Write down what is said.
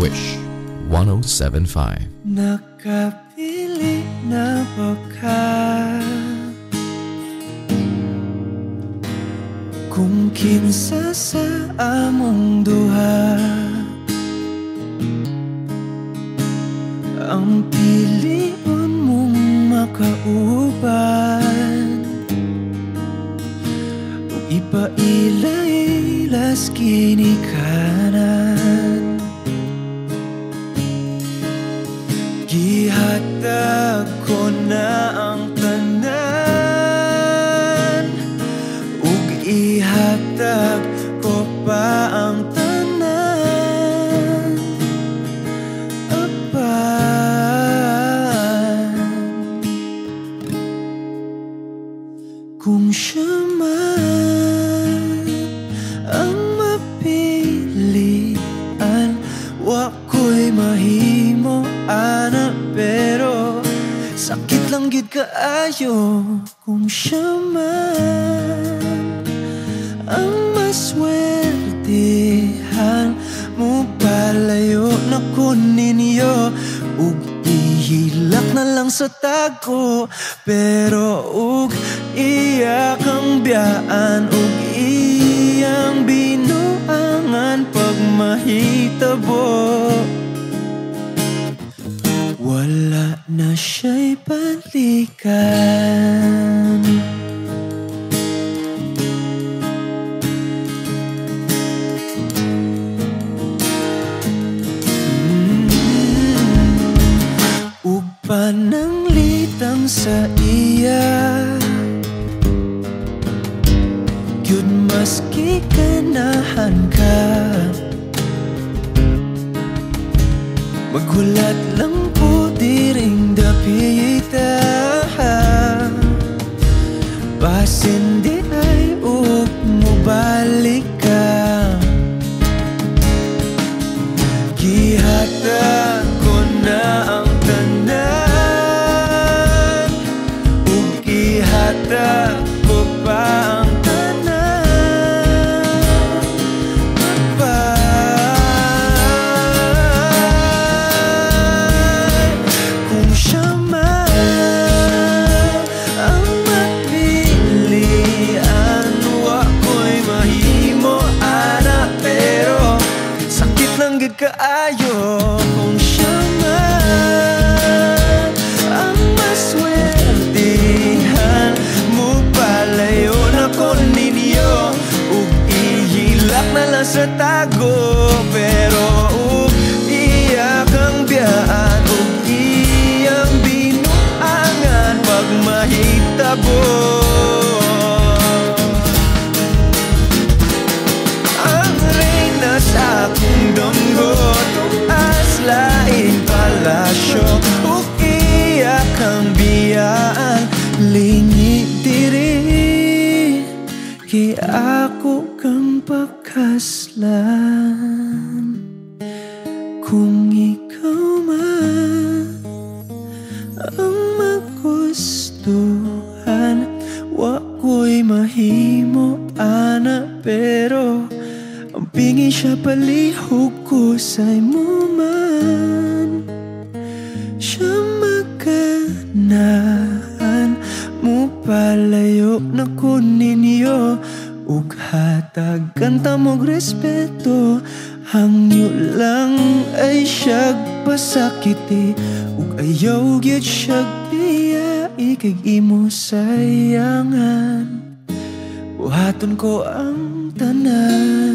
Wish 107.5. Nakapili na ba ka? Kung kinsa sa among duha ang pilion mong makauban, ug ipailay-ilas kinikanan. Gihatag ko na ang tanan, ug ihatag ko pa ang tanan. Apan kung siya man ang mapilian, wa ko'y mahimo ana, pero sakit lang gid kaayo kung siya man ang maswertehan. Mo palayo na ko ninyo, ug ihilak na lang sa tago, pero ug iya kang biyaan, ug iyang binuangan pag mahitabo. Wala na siya'y balikan. Ug pananglitang sa iya, gyud maski ganahan ka, maghulat lang po diring dapita. Basin di ay ug mubalik ka. Gihatag ko na ang tanan, ug gihatag ko pa ang tanan. Apan kung siya man ang mapilian, wa ko'y mahimo ana, pero sakit lang gid kaayo kung siya man ang maswertehan. Mo palayo na ko ninyo, ug ihilak na lang sa tago, pero ug iya kang biyaan, ug iyang binuangan pag mahitabo. Ang reyna sa akong dunggo, tuas lain palasyo, ug iya kang biyaan, lingi diri, kay ako kang pakaslan. Kung ikaw man ang magustuhan, wa ko'y mahimo ana, pero ang pingi siya palihog ko sa'y mo man. Siya maganahan, mo palayo na ko ninyo, ug hatagan ta mog respeto. Hangyo lang ay siyag pasakiti, ug ayaw gyud siyag biyai, kay imo sayangan. Buhaton ko ang tanan.